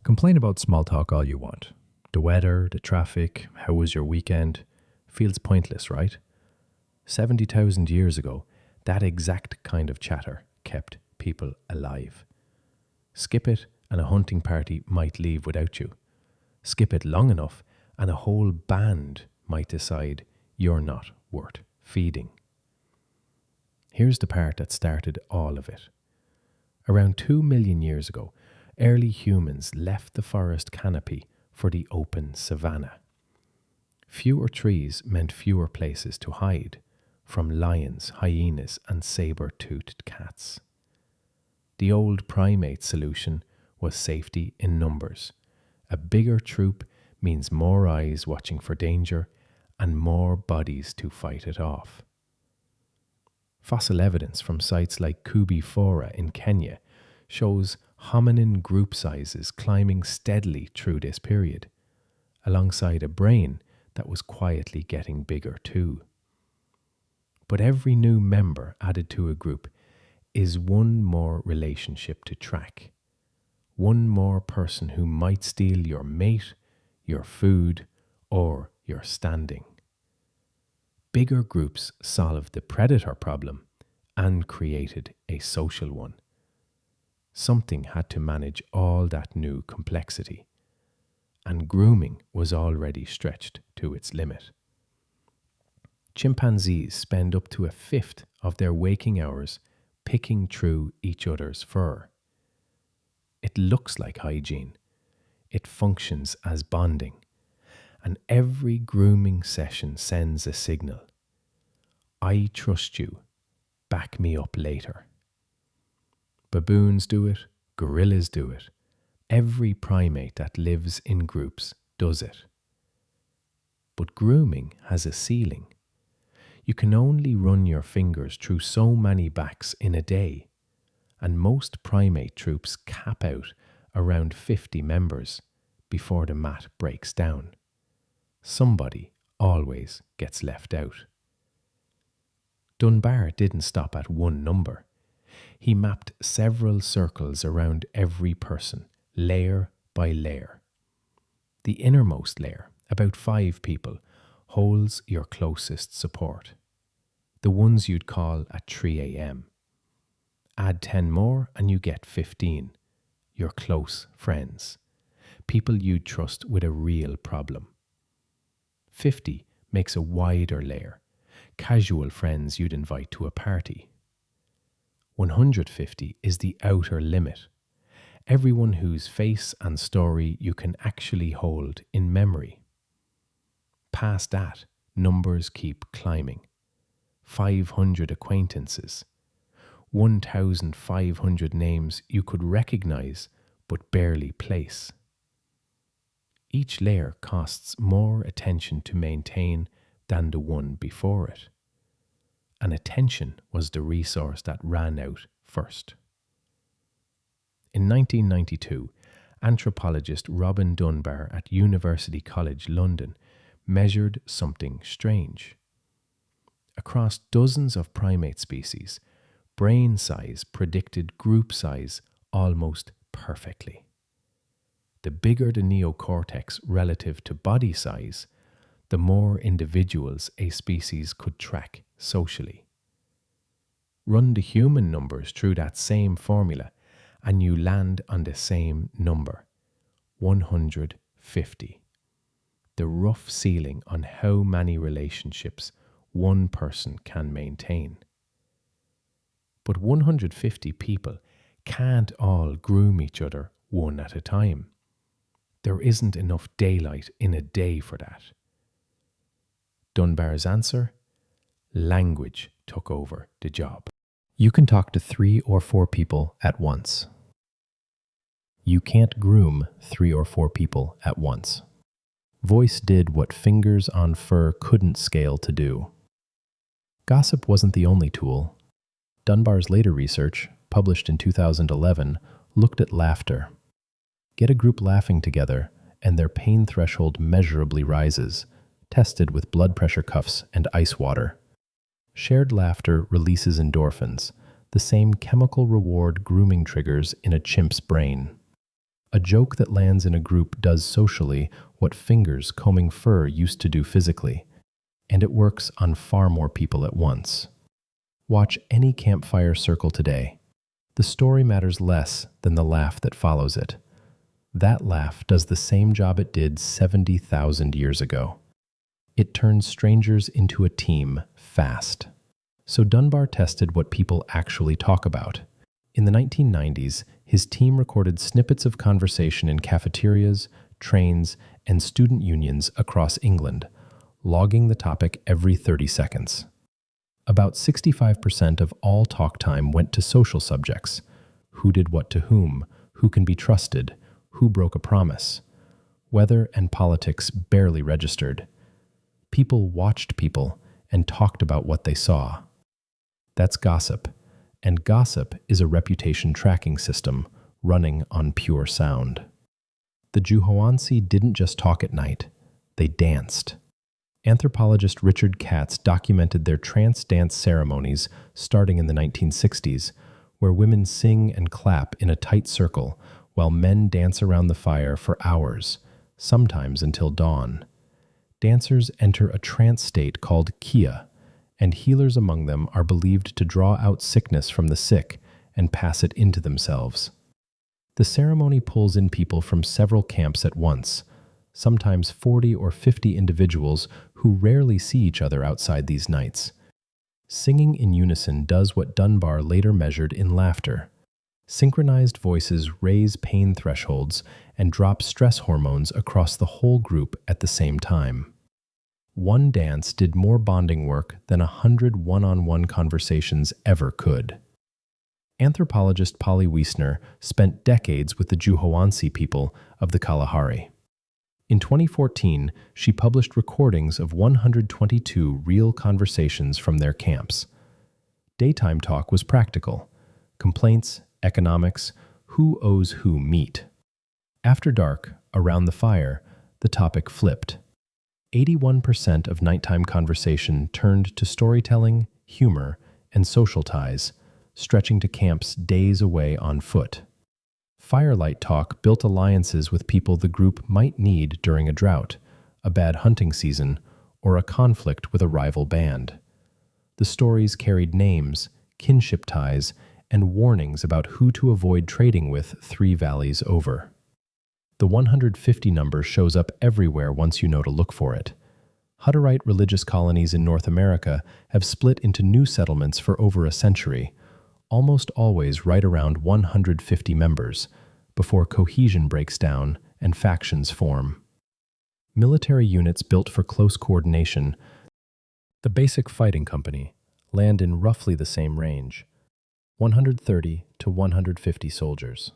Complain about small talk all you want. The weather, the traffic, how was your weekend? Feels pointless, right? 70,000 years ago, that exact kind of chatter kept people alive. Skip it and a hunting party might leave without you. Skip it long enough and a whole band might decide you're not worth feeding. Here's the part that started all of it. Around 2 million years ago, early humans left the forest canopy for the open savanna. Fewer trees meant fewer places to hide from lions, hyenas, and saber-toothed cats. The old primate solution was safety in numbers. A bigger troop means more eyes watching for danger and more bodies to fight it off. Fossil evidence from sites like Kubi Fora in Kenya shows hominin group sizes climbing steadily through this period, alongside a brain that was quietly getting bigger too. But every new member added to a group is one more relationship to track, one more person who might steal your mate, your food, or your standing. Bigger groups solved the predator problem and created a social one. Something had to manage all that new complexity, and grooming was already stretched to its limit. Chimpanzees spend up to a fifth of their waking hours picking through each other's fur. It looks like hygiene. It functions as bonding. And every grooming session sends a signal. I trust you. Back me up later. Baboons do it. Gorillas do it. Every primate that lives in groups does it. But grooming has a ceiling. You can only run your fingers through so many backs in a day, and most primate troops cap out around 50 members before the mat breaks down. Somebody always gets left out. Dunbar didn't stop at one number. He mapped several circles around every person, layer by layer. The innermost layer, about 5 people, holds your closest support. The ones you'd call at 3 a.m. Add 10 more and you get 15. Your close friends. People you'd trust with a real problem. 50 makes a wider layer. Casual friends you'd invite to a party. 150 is the outer limit. Everyone whose face and story you can actually hold in memory. Past that, numbers keep climbing. 500 acquaintances. 1,500 names you could recognize but barely place. Each layer costs more attention to maintain than the one before it. And attention was the resource that ran out first. In 1992, anthropologist Robin Dunbar at University College London measured something strange. Across dozens of primate species, brain size predicted group size almost perfectly. The bigger the neocortex relative to body size, the more individuals a species could track socially. Run the human numbers through that same formula and you land on the same number, 150. The rough ceiling on how many relationships one person can maintain. But 150 people can't all groom each other one at a time. There isn't enough daylight in a day for that. Dunbar's answer? Language took over the job. You can talk to 3 or 4 people at once. You can't groom 3 or 4 people at once. Voice did what fingers on fur couldn't scale to do. Gossip wasn't the only tool. Dunbar's later research, published in 2011, looked at laughter. Get a group laughing together, and their pain threshold measurably rises, tested with blood pressure cuffs and ice water. Shared laughter releases endorphins, the same chemical reward grooming triggers in a chimp's brain. A joke that lands in a group does socially what fingers combing fur used to do physically, and it works on far more people at once. Watch any campfire circle today. The story matters less than the laugh that follows it. That laugh does the same job it did 70,000 years ago. It turns strangers into a team fast. So Dunbar tested what people actually talk about. In the 1990s, his team recorded snippets of conversation in cafeterias, trains, and student unions across England, logging the topic every 30 seconds. About 65% of all talk time went to social subjects: who did what to whom, who can be trusted, who broke a promise. Weather and politics barely registered. People watched people and talked about what they saw. That's gossip, and gossip is a reputation tracking system running on pure sound. The Juhoansi didn't just talk at night, they danced. Anthropologist Richard Katz documented their trance dance ceremonies starting in the 1960s, where women sing and clap in a tight circle while men dance around the fire for hours, sometimes until dawn. Dancers enter a trance state called Kia, and healers among them are believed to draw out sickness from the sick and pass it into themselves. The ceremony pulls in people from several camps at once, sometimes 40 or 50 individuals who rarely see each other outside these nights. Singing in unison does what Dunbar later measured in laughter. Synchronized voices raise pain thresholds and drop stress hormones across the whole group at the same time. One dance did more bonding work than 100 one-on-one conversations ever could. Anthropologist Polly Wiesner spent decades with the Juhoansi people of the Kalahari. In 2014, she published recordings of 122 real conversations from their camps. Daytime talk was practical: complaints, economics, who owes who meat. After dark, around the fire, the topic flipped. 81% of nighttime conversation turned to storytelling, humor, and social ties, stretching to camps days away on foot. Firelight talk built alliances with people the group might need during a drought, a bad hunting season, or a conflict with a rival band. The stories carried names, kinship ties, and warnings about who to avoid trading with 3 valleys over. The 150 number shows up everywhere once you know to look for it. Hutterite religious colonies in North America have split into new settlements for over a century, almost always right around 150 members, before cohesion breaks down and factions form. Military units built for close coordination, the basic fighting company, land in roughly the same range, 130 to 150 soldiers.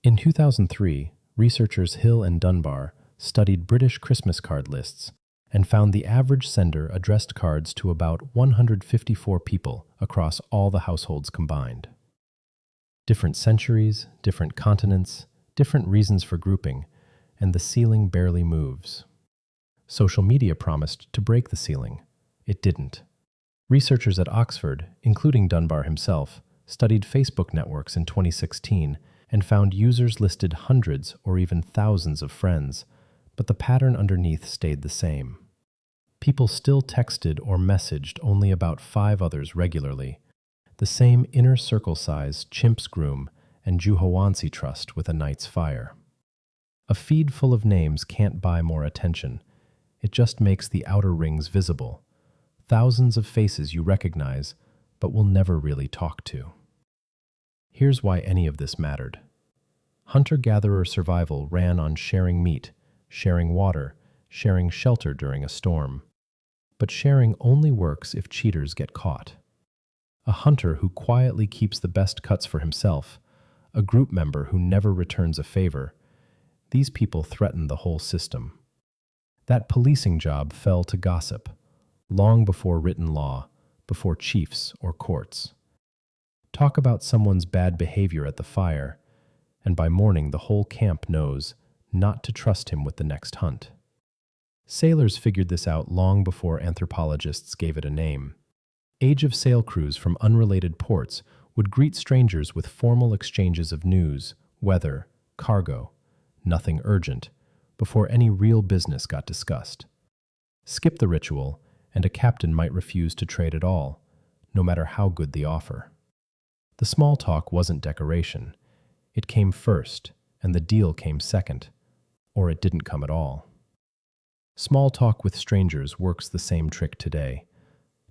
In 2003, researchers Hill and Dunbar studied British Christmas card lists and found the average sender addressed cards to about 154 people across all the households combined. Different centuries, different continents, different reasons for grouping, and the ceiling barely moves. Social media promised to break the ceiling. It didn't. Researchers at Oxford, including Dunbar himself, studied Facebook networks in 2016 and found users listed hundreds or even thousands of friends, but the pattern underneath stayed the same. People still texted or messaged only about 5 others regularly, the same inner circle size Chimp's Groom and Juhoansi trust with a night's fire. A feed full of names can't buy more attention. It just makes the outer rings visible. Thousands of faces you recognize, but will never really talk to. Here's why any of this mattered. Hunter-gatherer survival ran on sharing meat, sharing water, sharing shelter during a storm. But sharing only works if cheaters get caught. A hunter who quietly keeps the best cuts for himself, a group member who never returns a favor, these people threaten the whole system. That policing job fell to gossip, long before written law, before chiefs or courts. Talk about someone's bad behavior at the fire, and by morning the whole camp knows not to trust him with the next hunt. Sailors figured this out long before anthropologists gave it a name. Age of sail crews from unrelated ports would greet strangers with formal exchanges of news, weather, cargo, nothing urgent, before any real business got discussed. Skip the ritual, and a captain might refuse to trade at all, no matter how good the offer. The small talk wasn't decoration. It came first, and the deal came second, or it didn't come at all. Small talk with strangers works the same trick today.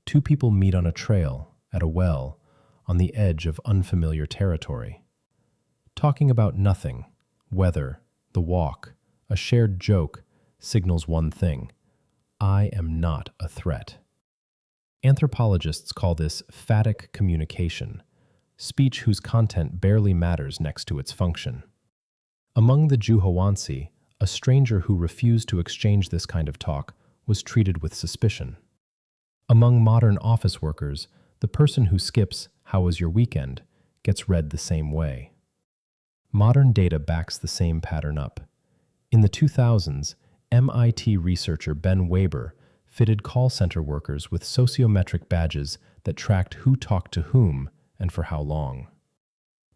Two people meet on a trail, at a well, on the edge of unfamiliar territory. Talking about nothing, weather, the walk, a shared joke, signals one thing: I am not a threat. Anthropologists call this phatic communication, speech whose content barely matters next to its function. Among the Juhowansi, a stranger who refused to exchange this kind of talk was treated with suspicion. Among modern office workers, the person who skips "How was your weekend?" gets read the same way. Modern data backs the same pattern up. In the 2000s, MIT researcher Ben Weber fitted call center workers with sociometric badges that tracked who talked to whom and for how long.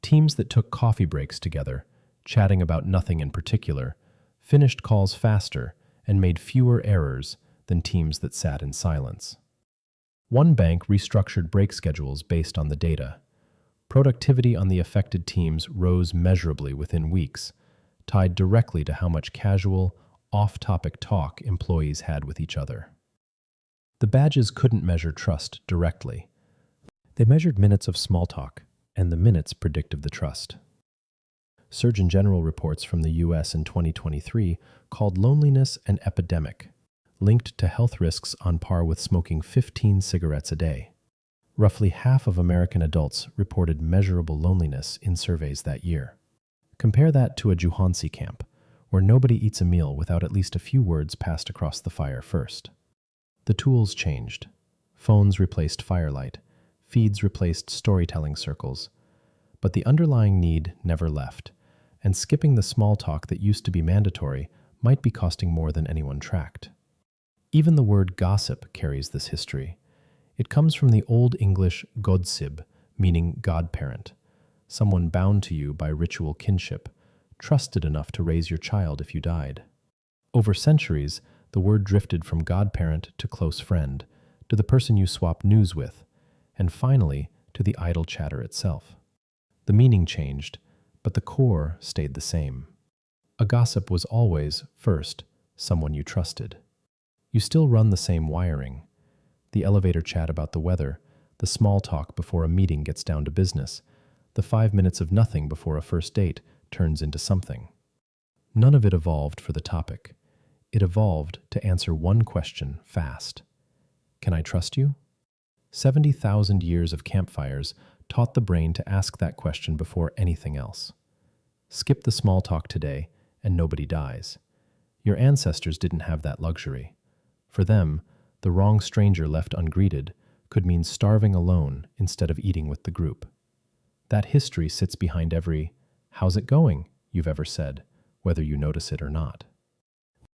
Teams that took coffee breaks together, chatting about nothing in particular, finished calls faster and made fewer errors than teams that sat in silence. One bank restructured break schedules based on the data. Productivity on the affected teams rose measurably within weeks, tied directly to how much casual, off-topic talk employees had with each other. The badges couldn't measure trust directly. They measured minutes of small talk, and the minutes predicted the trust. Surgeon General reports from the US in 2023 called loneliness an epidemic, linked to health risks on par with smoking 15 cigarettes a day. Roughly half of American adults reported measurable loneliness in surveys that year. Compare that to a Juhansi camp, where nobody eats a meal without at least a few words passed across the fire first. The tools changed. Phones replaced firelight. Feeds replaced storytelling circles. But the underlying need never left, and skipping the small talk that used to be mandatory might be costing more than anyone tracked. Even the word gossip carries this history. It comes from the Old English godsib, meaning godparent, someone bound to you by ritual kinship, trusted enough to raise your child if you died. Over centuries, the word drifted from godparent to close friend, to the person you swap news with, and finally to the idle chatter itself. The meaning changed, but the core stayed the same. A gossip was always, first, someone you trusted. You still run the same wiring. The elevator chat about the weather, the small talk before a meeting gets down to business, the 5 minutes of nothing before a first date turns into something. None of it evolved for the topic. It evolved to answer one question fast. Can I trust you? 70,000 years of campfires taught the brain to ask that question before anything else. Skip the small talk today, and nobody dies. Your ancestors didn't have that luxury. For them, the wrong stranger left ungreeted could mean starving alone instead of eating with the group. That history sits behind every "how's it going?" you've ever said, whether you notice it or not.